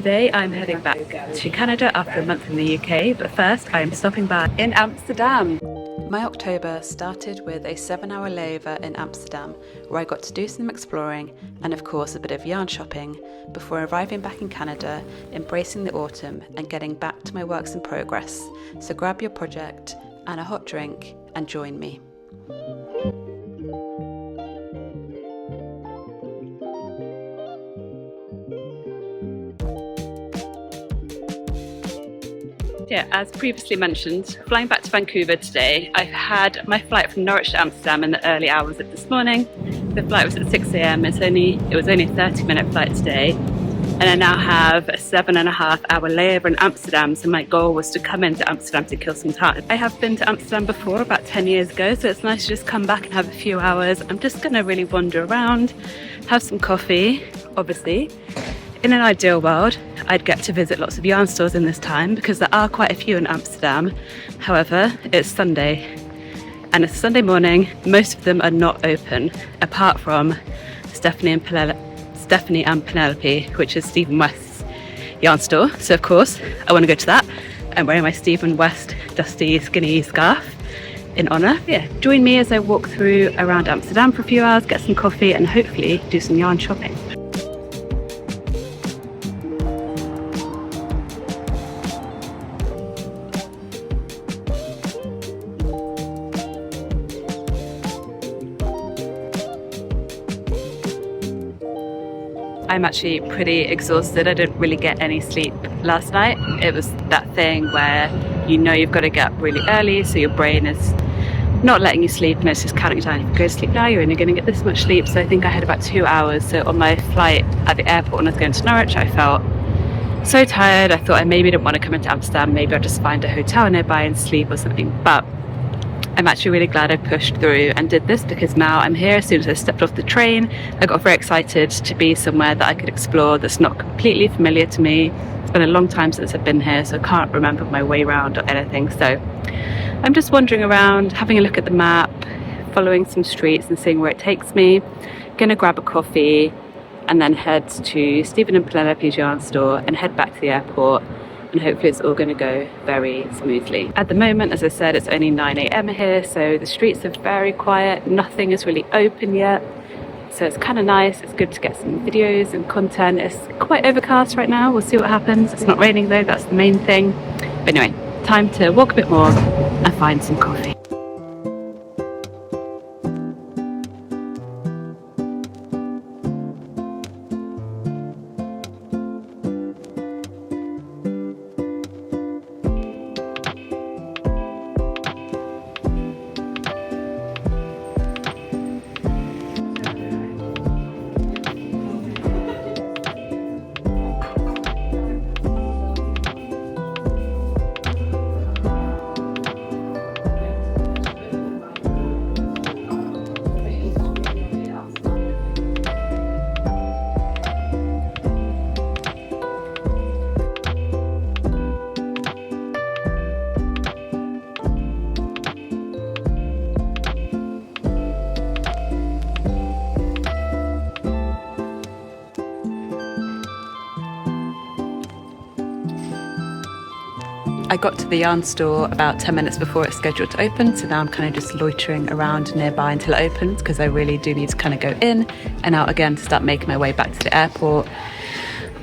Today I'm heading back to Canada after a month in the UK, but first I am stopping by in Amsterdam. My October started with a 7-hour layover in Amsterdam, where I got to do some exploring and of course a bit of yarn shopping before arriving back in Canada, embracing the autumn and getting back to my works in progress. So grab your project and a hot drink and join me. Yeah, as previously mentioned, flying back to Vancouver today. I had my flight from Norwich to Amsterdam in the early hours of this morning. The flight was at 6 a.m. It was only a 30-minute flight today. And I now have a 7.5-hour layover in Amsterdam, so my goal was to come into Amsterdam to kill some time. I have been to Amsterdam before, about 10 years ago, so it's nice to just come back and have a few hours. I'm just going to really wander around, have some coffee, obviously. In an ideal world, I'd get to visit lots of yarn stores in this time because there are quite a few in Amsterdam. However, it's Sunday and it's Sunday morning. Most of them are not open apart from Stephanie and Penelope, which is Stephen West's yarn store. So of course, I want to go to that. I'm wearing my Stephen West dusty skinny scarf in honour. Yeah, join me as I walk through around Amsterdam for a few hours, get some coffee and hopefully do some yarn shopping. I'm actually pretty exhausted. I didn't really get any sleep last night. It was that thing where you know you've got to get up really early, so your brain is not letting you sleep and it's just counting down. If you go to sleep now, you're only going to get this much sleep. So I think I had about 2 hours. So on my flight at the airport when I was going to Norwich, I felt so tired. I thought I maybe didn't want to come into Amsterdam. Maybe I'll just find a hotel nearby and sleep or something. But I'm actually really glad I pushed through and did this because now I'm here. As soon as I stepped off the train, I got very excited to be somewhere that I could explore that's not completely familiar to me. It's been a long time since I've been here, so I can't remember my way around or anything. So I'm just wandering around, having a look at the map, following some streets and seeing where it takes me. Gonna grab a coffee and then head to Stephen and Penelope's yarn store and head back to the airport. And hopefully it's all going to go very smoothly. At the moment, as I said, it's only 9 a.m. here, so the streets are very quiet. Nothing is really open yet. So it's kind of nice. It's good to get some videos and content. It's quite overcast right now. We'll see what happens. It's not raining though, that's the main thing. But anyway, time to walk a bit more and find some coffee. I got to the yarn store about 10 minutes before it's scheduled to open, so now I'm kind of just loitering around nearby until it opens because I really do need to kind of go in and out again to start making my way back to the airport.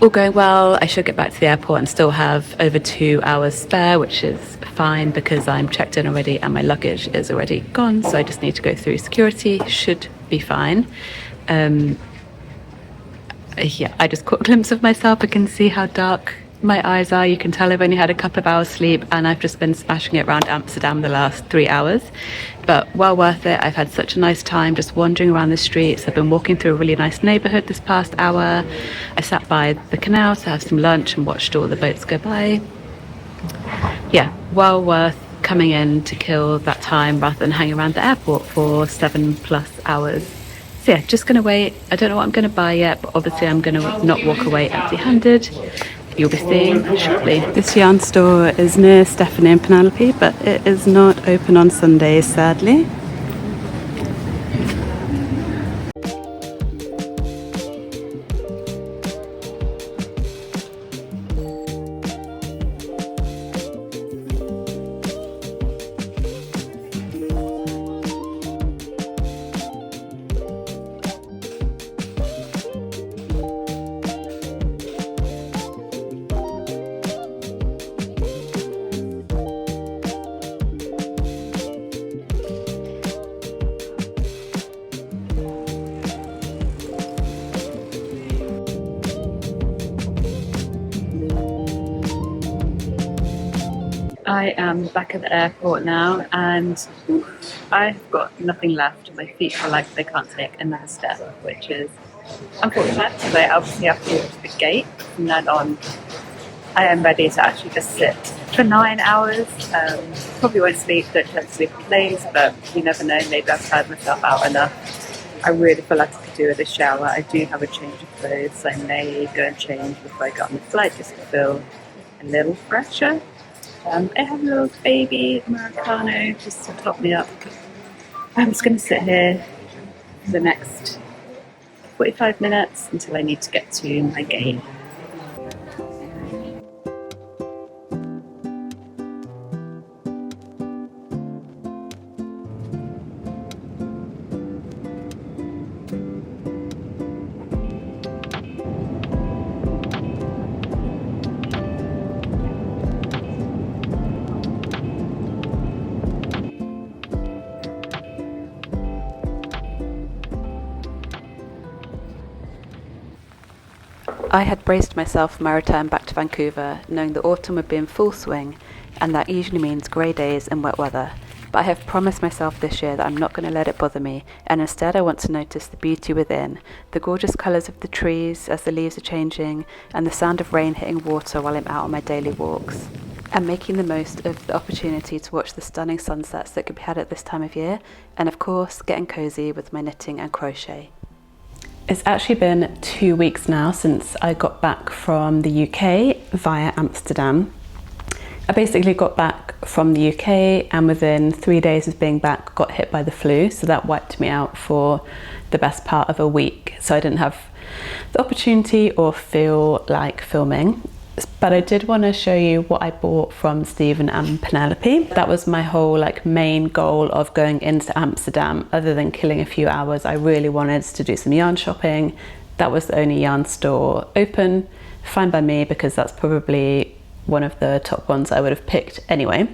All going well, I should get back to the airport and still have over 2 hours spare, which is fine because I'm checked in already and my luggage is already gone, so I just need to go through security. Should be fine. Yeah, I just caught a glimpse of myself. I can see how dark my eyes are. You can tell I've only had a couple of hours sleep and I've just been smashing it around Amsterdam the last 3 hours, but well worth it. I've had such a nice time just wandering around the streets. I've been walking through a really nice neighborhood this past hour. I sat by the canal to have some lunch and watched all the boats go by. Yeah, well worth coming in to kill that time rather than hang around the airport for 7+ hours. So yeah, just gonna wait. I don't know what I'm gonna buy yet, but obviously I'm gonna not walk away empty-handed. You'll be seeing shortly. This yarn store is near Stephanie and Penelope, but it is not open on Sundays, sadly. I am back at the airport now, and I've got nothing left. My feet feel like they can't take another step, which is unfortunate because I obviously have to walk to the gate. From then on, I am ready to actually just sit for 9 hours. Probably won't sleep, don't tend to sleep in planes, but you never know, maybe I've tired myself out enough. I really feel like I could do with a shower. I do have a change of clothes, so I may go and change before I get on the flight just to feel a little fresher. I have a little baby Americano just to top me up. I'm just going to sit here for the next 45 minutes until I need to get to my gate. I had braced myself for my return back to Vancouver, knowing that autumn would be in full swing, and that usually means grey days and wet weather. But I have promised myself this year that I'm not going to let it bother me, and instead I want to notice the beauty within, the gorgeous colours of the trees as the leaves are changing, and the sound of rain hitting water while I'm out on my daily walks. And making the most of the opportunity to watch the stunning sunsets that could be had at this time of year, and of course getting cosy with my knitting and crochet. It's actually been 2 weeks now since I got back from the UK via Amsterdam. I basically got back from the UK and within 3 days of being back got hit by the flu, so that wiped me out for the best part of a week. So I didn't have the opportunity or feel like filming. But I did want to show you what I bought from Stephen and Penelope. That was my whole main goal of going into Amsterdam. Other than killing a few hours, I really wanted to do some yarn shopping. That was the only yarn store open. Fine by me, because that's probably one of the top ones I would have picked anyway.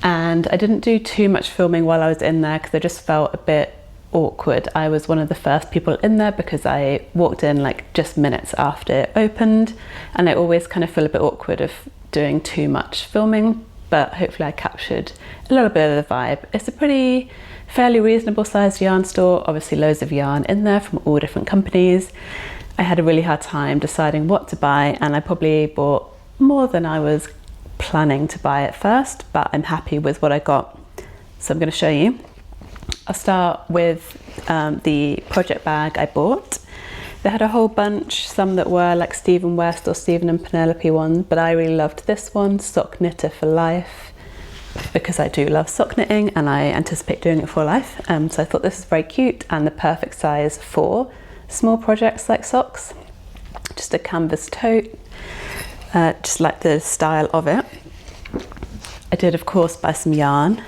And I didn't do too much filming while I was in there because I just felt a bit awkward. I was one of the first people in there because I walked in just minutes after it opened, and I always kind of feel a bit awkward of doing too much filming, but hopefully I captured a little bit of the vibe. It's a fairly reasonable sized yarn store, obviously loads of yarn in there from all different companies. I had a really hard time deciding what to buy, and I probably bought more than I was planning to buy at first, but I'm happy with what I got, so I'm going to show you. I'll start with the project bag I bought. They had a whole bunch, some that were Stephen West or Stephen and Penelope ones, but I really loved this one, Sock Knitter for Life, because I do love sock knitting and I anticipate doing it for life. So I thought this is very cute and the perfect size for small projects like socks. Just a canvas tote, just like the style of it. I did of course buy some yarn.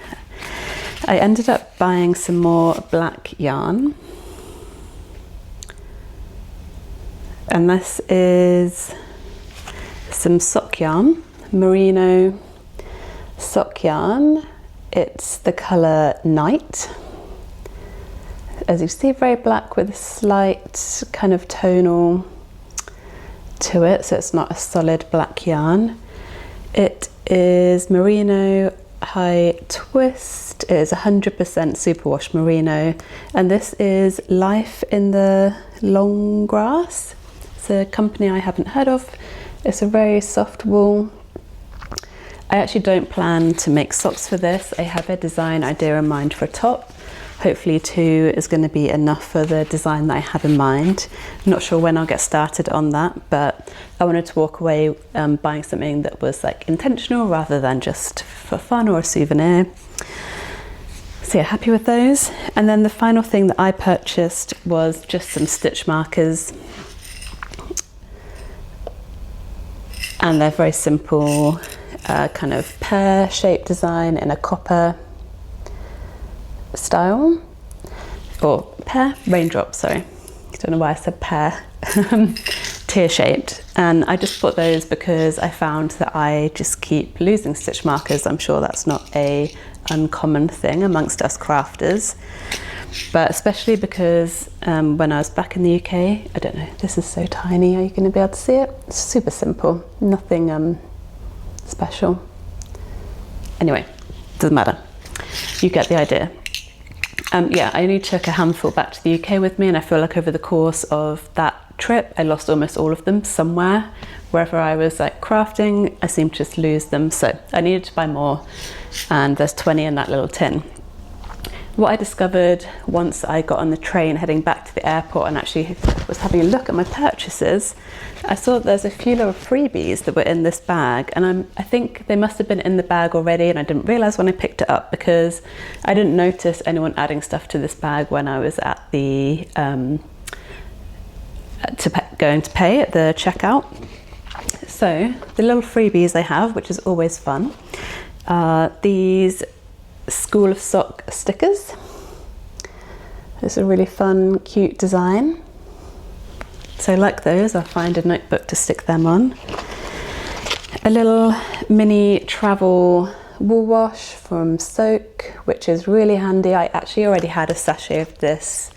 I ended up buying some more black yarn, and this is some sock yarn, merino sock yarn. It's the colour Night. As you see, very black with a slight kind of tonal to it, so it's not a solid black yarn. It is merino high twist. It is 100% superwash merino, and this is Life in the Long Grass. It's a company I haven't heard of. It's a very soft wool. I actually don't plan to make socks for this. I have a design idea in mind for a top. Hopefully 2 is going to be enough for the design that I have in mind. I'm not sure when I'll get started on that, but I wanted to walk away buying something that was intentional rather than just for fun or a souvenir. So yeah, happy with those. And then the final thing that I purchased was just some stitch markers. And they're very simple, kind of pear-shaped design in a copper style, or pear, raindrop, sorry. I don't know why I said pear. Tear-shaped. And I just bought those because I found that I just keep losing stitch markers. I'm sure that's not a uncommon thing amongst us crafters, but especially because when I was back in the UK, I don't know, this is so tiny, are you going to be able to see it? It's super simple, nothing special. Anyway, doesn't matter. You get the idea. Yeah, I only took a handful back to the UK with me, and I feel like over the course of that trip, I lost almost all of them somewhere. Wherever I was like crafting, I seemed to just lose them. So I needed to buy more, and there's 20 in that little tin. What I discovered once I got on the train heading back to the airport and actually was having a look at my purchases, I saw that there's a few little freebies that were in this bag, and I think they must have been in the bag already, and I didn't realise when I picked it up because I didn't notice anyone adding stuff to this bag when I was at the going to pay at the checkout. So the little freebies they have, which is always fun, are these School of Sock stickers. It's a really fun, cute design. So like those, I'll find a notebook to stick them on. A little mini travel wool wash from Soak, which is really handy. I actually already had a sachet of this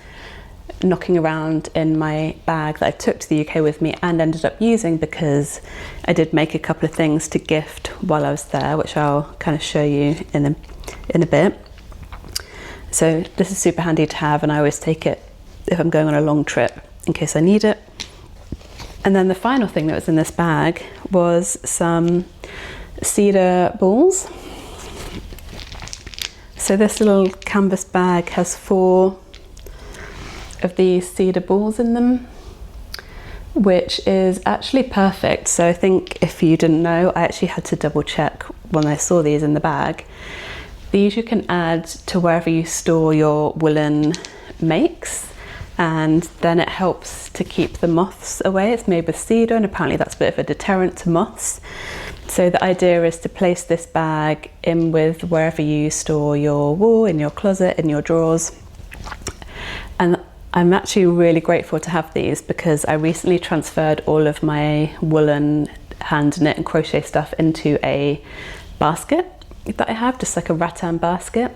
knocking around in my bag that I took to the UK with me and ended up using because I did make a couple of things to gift while I was there, which I'll kind of show you in a bit. So this is super handy to have, and I always take it if I'm going on a long trip in case I need it. And then the final thing that was in this bag was some cedar balls. So this little canvas bag has 4 of these cedar balls in them, which is actually perfect. So I think if you didn't know, I actually had to double check when I saw these in the bag. These you can add to wherever you store your woolen makes, and then it helps to keep the moths away. It's made with cedar, and apparently that's a bit of a deterrent to moths. So the idea is to place this bag in with wherever you store your wool, in your closet, in your drawers. And I'm actually really grateful to have these because I recently transferred all of my woolen hand knit and crochet stuff into a basket that I have, just like a rattan basket,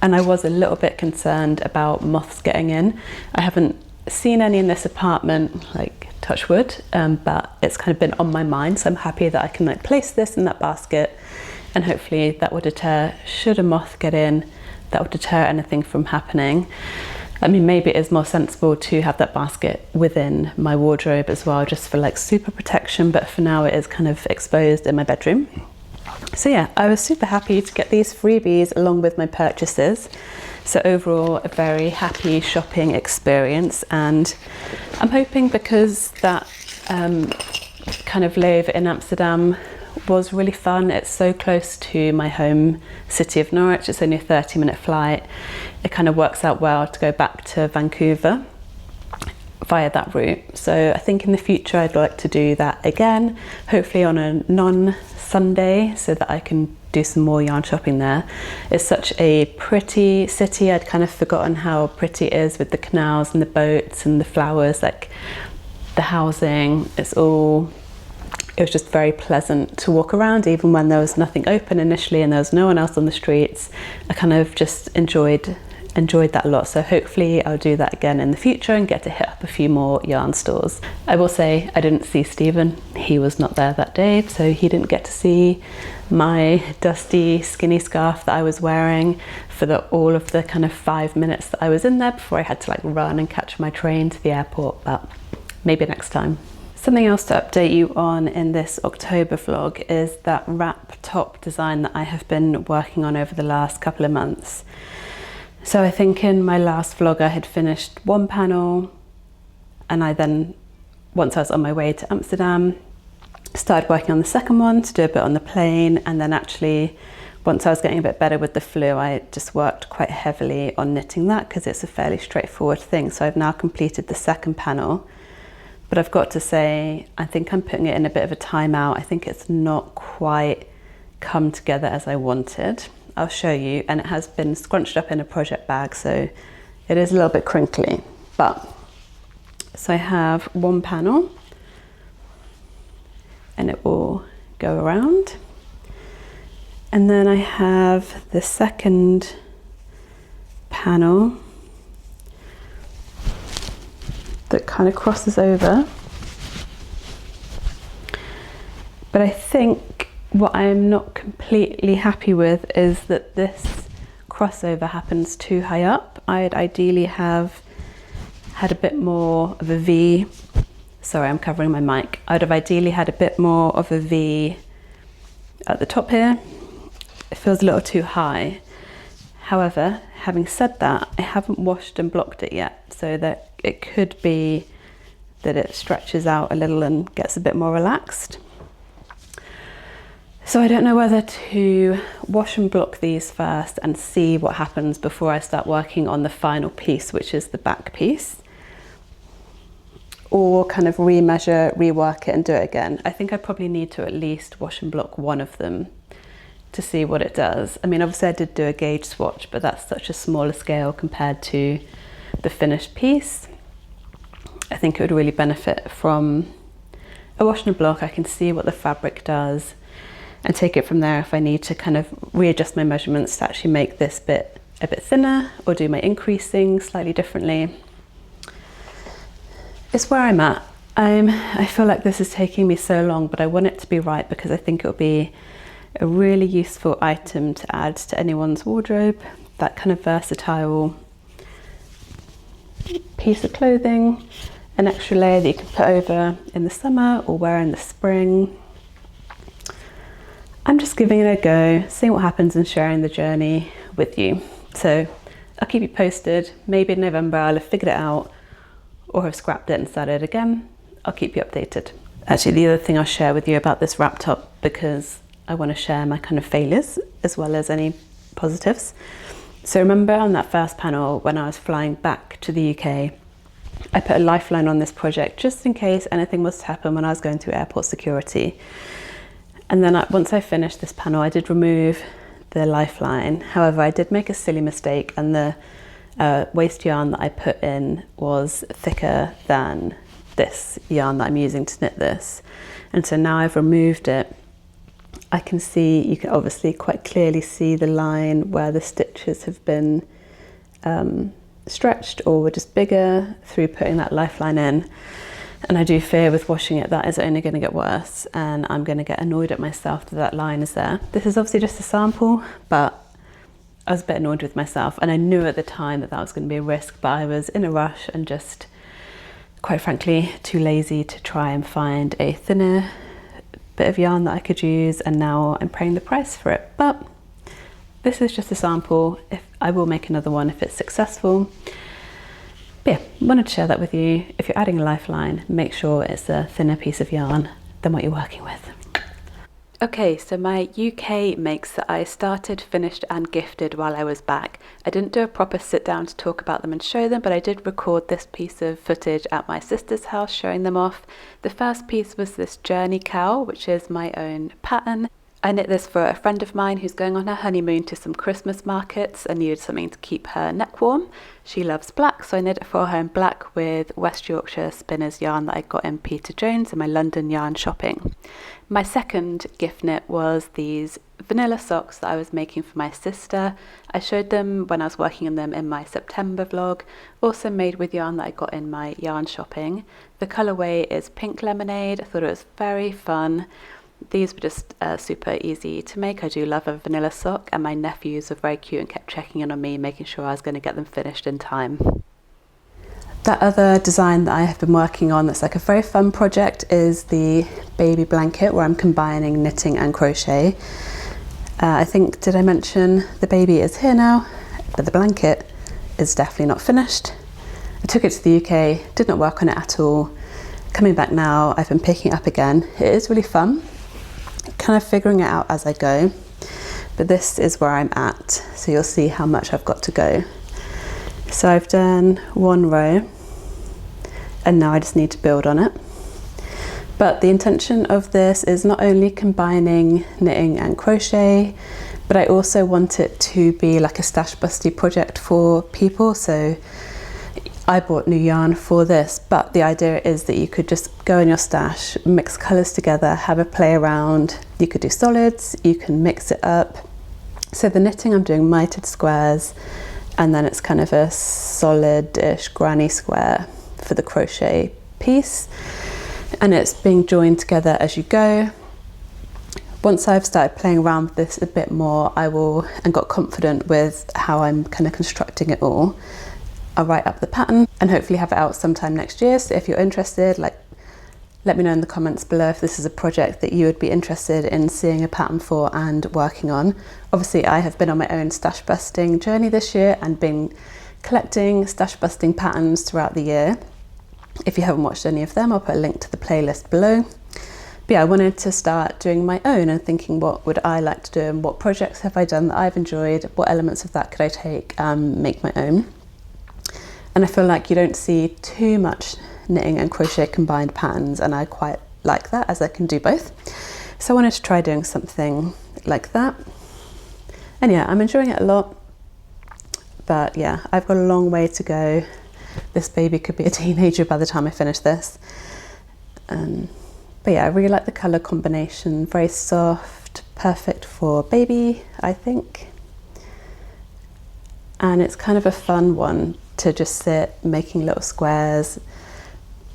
and I was a little bit concerned about moths getting in. I haven't seen any in this apartment, like touch wood, but it's kind of been on my mind, so I'm happy that I can like place this in that basket, and hopefully that will deter, should a moth get in, that will deter anything from happening. I mean, maybe it is more sensible to have that basket within my wardrobe as well, just for like super protection, but for now it is kind of exposed in my bedroom. So yeah, I was super happy to get these freebies along with my purchases. So overall, a very happy shopping experience, and I'm hoping because that kind of layover in Amsterdam was really fun. It's so close to my home city of Norwich. It's only a 30-minute flight. It kind of works out well to go back to Vancouver via that route. So I think in the future I'd like to do that again, hopefully on a non-Sunday, so that I can do some more yarn shopping there. It's such a pretty city. I'd kind of forgotten how pretty it is with the canals and the boats and the flowers, like the housing. It was just very pleasant to walk around, even when there was nothing open initially and there was no one else on the streets. I kind of just enjoyed that a lot. So hopefully I'll do that again in the future and get to hit up a few more yarn stores. I will say I didn't see Stephen. He was not there that day, so he didn't get to see my dusty skinny scarf that I was wearing for all of the kind of 5 minutes that I was in there before I had to like run and catch my train to the airport, but maybe next time. Something else to update you on in this October vlog is that wrap top design that I have been working on over the last couple of months. So I think in my last vlog I had finished one panel, and I then, once I was on my way to Amsterdam, started working on the second one to do a bit on the plane, and then actually once I was getting a bit better with the flu, I just worked quite heavily on knitting that because it's a fairly straightforward thing. So I've now completed the second panel. But I've got to say, I think I'm putting it in a bit of a timeout. I think it's not quite come together as I wanted. I'll show you, and it has been scrunched up in a project bag, so it is a little bit crinkly. But, so I have one panel, and it will go around. And then I have the second panel that kind of crosses over. But I think What I'm not completely happy with is that this crossover happens too high up. I'd ideally have had a bit more of a V. Sorry, I'm covering my mic. I'd have ideally had a bit more of a V at the top here. It feels a little too high. However, having said that, I haven't washed and blocked it yet, so that it could be that it stretches out a little and gets a bit more relaxed. So I don't know whether to wash and block these first and see what happens before I start working on the final piece, which is the back piece, or kind of remeasure, rework it and do it again. I think I probably need to at least wash and block one of them to see what it does. I mean, obviously I did do a gauge swatch, but that's such a smaller scale compared to the finished piece. I think it would really benefit from a wash and block. I can see what the fabric does and take it from there if I need to kind of readjust my measurements to actually make this bit a bit thinner or do my increasing slightly differently. It's where I'm at. I feel like this is taking me so long, but I want it to be right because I think it'll be a really useful item to add to anyone's wardrobe, that kind of versatile piece of clothing, an extra layer that you can put over in the summer or wear in the spring. I'm just giving it a go, seeing what happens and sharing the journey with you. So I'll keep you posted. Maybe in November I'll have figured it out or have scrapped it and started again. I'll keep you updated. Actually, the other thing I'll share with you about this wrap top, because I want to share my kind of failures as well as any positives. So remember on that first panel when I was flying back to the UK, I put a lifeline on this project just in case anything was to happen when I was going through airport security. And then once I finished this panel, I did remove the lifeline. However, I did make a silly mistake, and the waste yarn that I put in was thicker than this yarn that I'm using to knit this. And so now I've removed it. I can see, you can obviously quite clearly see the line where the stitches have been stretched or were just bigger through putting that lifeline in. And I do fear with washing it that is only going to get worse, and I'm going to get annoyed at myself that that line is there. This is obviously just a sample, but I was a bit annoyed with myself, and I knew at the time that that was going to be a risk, but I was in a rush and just, quite frankly, too lazy to try and find a thinner bit of yarn that I could use, and now I'm paying the price for it. But this is just a sample. If I will make another one if it's successful. But yeah, wanted to share that with you. If you're adding a lifeline, make sure it's a thinner piece of yarn than what you're working with. Okay, so my UK makes that I started, finished and gifted while I was back. I didn't do a proper sit down to talk about them and show them, but I did record this piece of footage at my sister's house showing them off. The first piece was this journey cowl, which is my own pattern. I knit this for a friend of mine who's going on her honeymoon to some Christmas markets and needed something to keep her neck warm. She loves black, so I knit it for her in black with West Yorkshire Spinners yarn that I got in Peter Jones in my London yarn shopping. My second gift knit was these vanilla socks that I was making for my sister. I showed them when I was working on them in my September vlog, also made with yarn that I got in my yarn shopping. The colourway is Pink Lemonade. I thought it was very fun. These were just super easy to make. I do love a vanilla sock, and my nephews were very cute and kept checking in on me, making sure I was going to get them finished in time. That other design that I have been working on that's like a very fun project is the baby blanket, where I'm combining knitting and crochet. I think, did I mention the baby is here now, but the blanket is definitely not finished. I took it to the UK, did not work on it at all. Coming back now, I've been picking it up again. It is really fun, kind of figuring it out as I go, but this is where I'm at, so you'll see how much I've got to go. So I've done one row and now I just need to build on it. But the intention of this is not only combining knitting and crochet, but I also want it to be like a stash busty project for people. So I bought new yarn for this, but the idea is that you could just go in your stash, mix colours together, have a play around. You could do solids, you can mix it up. So the knitting, I'm doing mitered squares, and then it's kind of a solid-ish granny square for the crochet piece. And it's being joined together as you go. Once I've started playing around with this a bit more, and got confident with how I'm kind of constructing it all, I'll write up the pattern and hopefully have it out sometime next year. So if you're interested, let me know in the comments below if this is a project that you would be interested in seeing a pattern for and working on. Obviously, I have been on my own stash busting journey this year and been collecting stash busting patterns throughout the year. If you haven't watched any of them, I'll put a link to the playlist below. But yeah, I wanted to start doing my own and thinking, what would I like to do and what projects have I done that I've enjoyed? What elements of that could I take and make my own? And I feel like you don't see too much knitting and crochet combined patterns, and I quite like that, as I can do both. So I wanted to try doing something like that. And yeah, I'm enjoying it a lot. But yeah, I've got a long way to go. This baby could be a teenager by the time I finish this. But yeah, I really like the colour combination. Very soft, perfect for baby, I think. And it's kind of a fun one to just sit making little squares.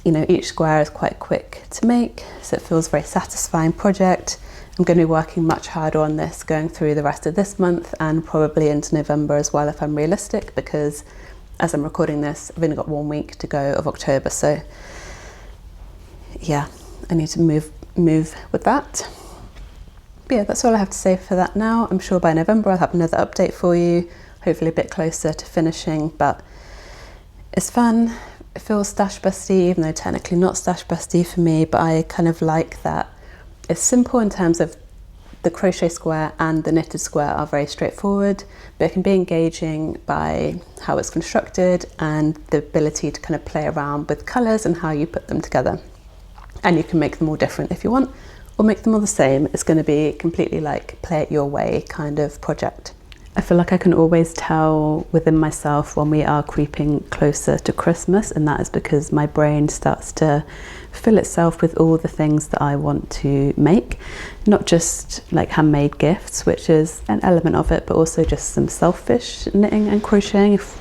You know, each square is quite quick to make, so it feels a very satisfying project. I'm going to be working much harder on this going through the rest of this month and probably into November as well, if I'm realistic, because as I'm recording this, I've only got 1 week to go of October. So yeah, I need to move with that. But yeah, that's all I have to say for that now. I'm sure by November I'll have another update for you, hopefully a bit closer to finishing, but it's fun. It feels stash busty, even though technically not stash busty for me, but I kind of like that it's simple in terms of the crochet square and the knitted square are very straightforward, but it can be engaging by how it's constructed and the ability to kind of play around with colours and how you put them together. And you can make them all different if you want, or make them all the same. It's going to be completely like play it your way kind of project. I feel like I can always tell within myself when we are creeping closer to Christmas, and that is because my brain starts to fill itself with all the things that I want to make. Not just like handmade gifts, which is an element of it, but also just some selfish knitting and crocheting, if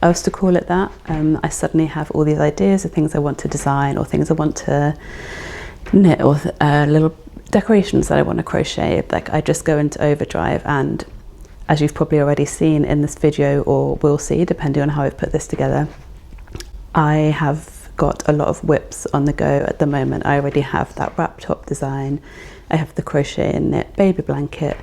I was to call it that. I suddenly have all these ideas of things I want to design or things I want to knit or little decorations that I want to crochet. Like I just go into overdrive, and as you've probably already seen in this video, or will see depending on how I've put this together, I have got a lot of whips on the go at the moment. I already have that wrap top design, I have the crochet and knit baby blanket,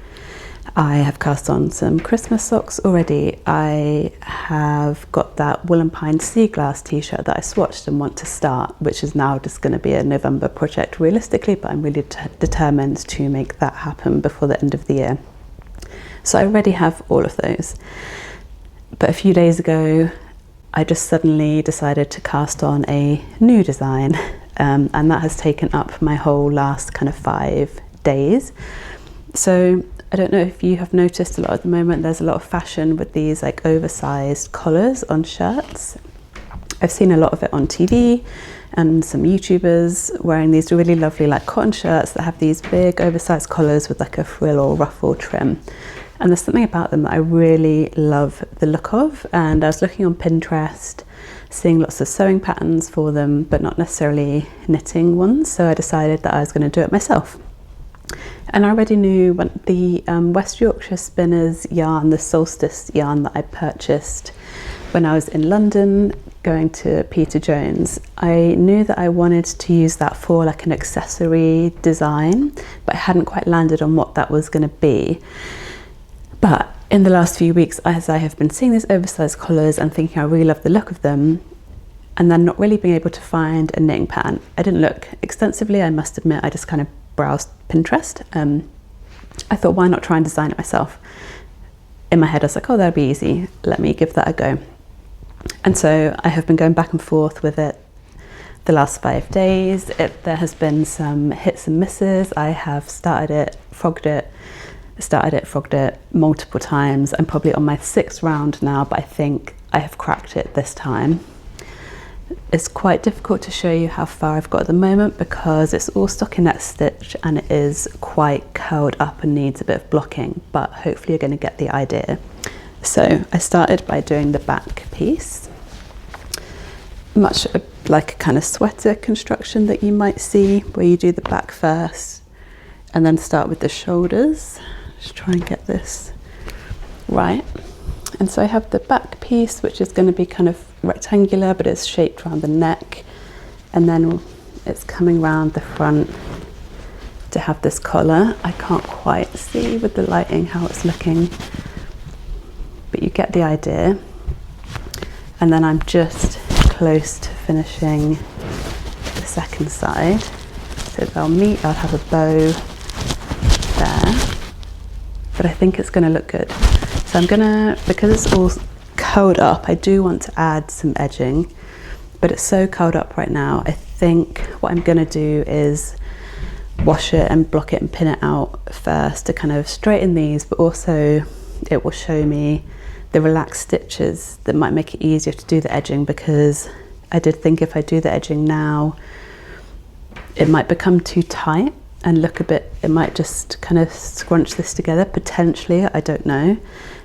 I have cast on some Christmas socks already, I have got that Wool and Pine sea glass t-shirt that I swatched and want to start, which is now just going to be a November project realistically, but I'm really determined to make that happen before the end of the year. So I already have all of those. But a few days ago, I just suddenly decided to cast on a new design, and that has taken up my whole last kind of 5 days. So I don't know if you have noticed a lot at the moment, there's a lot of fashion with these like oversized collars on shirts. I've seen a lot of it on TV and some YouTubers wearing these really lovely like cotton shirts that have these big oversized collars with like a frill or ruffle trim. And there's something about them that I really love the look of, and I was looking on Pinterest, seeing lots of sewing patterns for them, but not necessarily knitting ones, so I decided that I was going to do it myself. And I already knew when the West Yorkshire Spinners yarn, the solstice yarn that I purchased when I was in London going to Peter Jones, I knew that I wanted to use that for like an accessory design, but I hadn't quite landed on what that was going to be. But in the last few weeks, as I have been seeing these oversized collars and thinking I really love the look of them, and then not really being able to find a knitting pattern. I didn't look extensively, I must admit, I just kind of browsed Pinterest. I thought, why not try and design it myself? In my head, I was like, oh, that'd be easy. Let me give that a go. And so I have been going back and forth with it the last 5 days. There has been some hits and misses. I have started it, frogged it multiple times. I'm probably on my 6th round now, but I think I have cracked it this time. It's quite difficult to show you how far I've got at the moment because it's all stockinette stitch and it is quite curled up and needs a bit of blocking, but hopefully you're going to get the idea. So I started by doing the back piece, much like a kind of sweater construction that you might see, where you do the back first, and then start with the shoulders. Just try and get this right. And so I have the back piece, which is going to be kind of rectangular, but it's shaped around the neck, and then it's coming round the front to have this collar. I can't quite see with the lighting how it's looking, but you get the idea. And then I'm just close to finishing the second side. So they'll meet, I'll have a bow there, but I think it's going to look good. So I'm gonna, because it's all curled up, I do want to add some edging, but it's so curled up right now. I think what I'm gonna do is wash it and block it and pin it out first to kind of straighten these, but also it will show me the relaxed stitches that might make it easier to do the edging, because I did think if I do the edging now, it might become too tight and look a bit, it might just kind of scrunch this together, potentially, I don't know.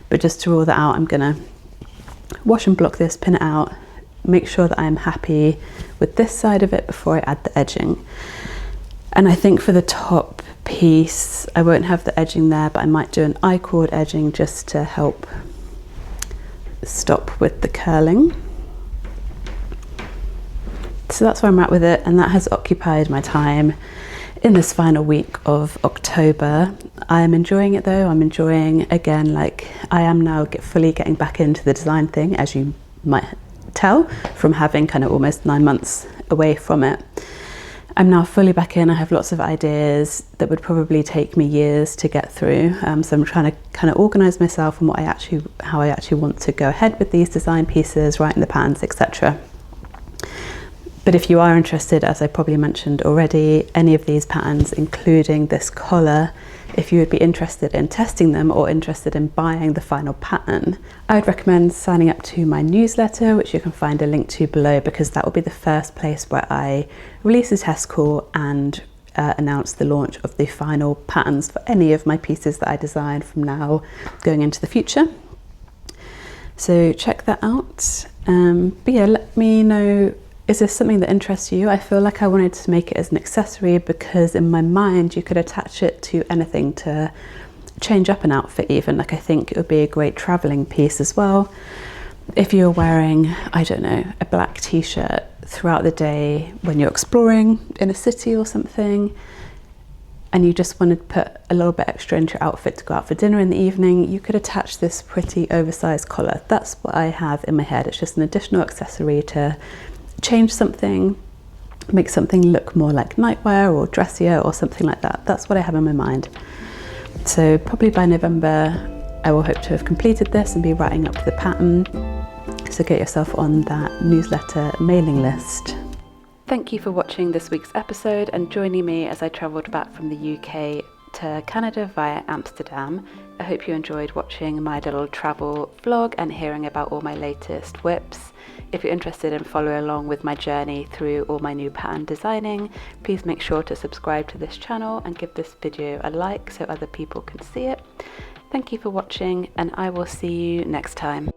But just to rule that out, I'm gonna wash and block this, pin it out, make sure that I'm happy with this side of it before I add the edging. And I think for the top piece, I won't have the edging there, but I might do an I-cord edging just to help stop with the curling. So that's where I'm at with it, and that has occupied my time in this final week of October. I am enjoying it though. I'm enjoying, again, like I am now fully getting back into the design thing, as you might tell from having kind of almost 9 months away from it. I'm now fully back in. I have lots of ideas that would probably take me years to get through. So I'm trying to kind of organize myself and how I actually want to go ahead with these design pieces, writing the patterns, etc. But if you are interested, as I probably mentioned already, any of these patterns, including this collar, if you would be interested in testing them or interested in buying the final pattern, I would recommend signing up to my newsletter, which you can find a link to below, because that will be the first place where I release a test call and announce the launch of the final patterns for any of my pieces that I design from now going into the future. So check that out. But yeah, let me know, is this something that interests you? I feel like I wanted to make it as an accessory because in my mind you could attach it to anything to change up an outfit even. Like I think it would be a great traveling piece as well. If you're wearing, I don't know, a black t-shirt throughout the day when you're exploring in a city or something, and you just want to put a little bit extra into your outfit to go out for dinner in the evening, you could attach this pretty oversized collar. That's what I have in my head. It's just an additional accessory to change something, make something look more like nightwear or dressier or something like that. That's what I have in my mind. So probably by November, I will hope to have completed this and be writing up to the pattern. So get yourself on that newsletter mailing list. Thank you for watching this week's episode and joining me as I travelled back from the UK to Canada via Amsterdam. I hope you enjoyed watching my little travel vlog and hearing about all my latest whips. If you're interested in following along with my journey through all my new pattern designing, please make sure to subscribe to this channel and give this video a like so other people can see it. Thank you for watching, and I will see you next time.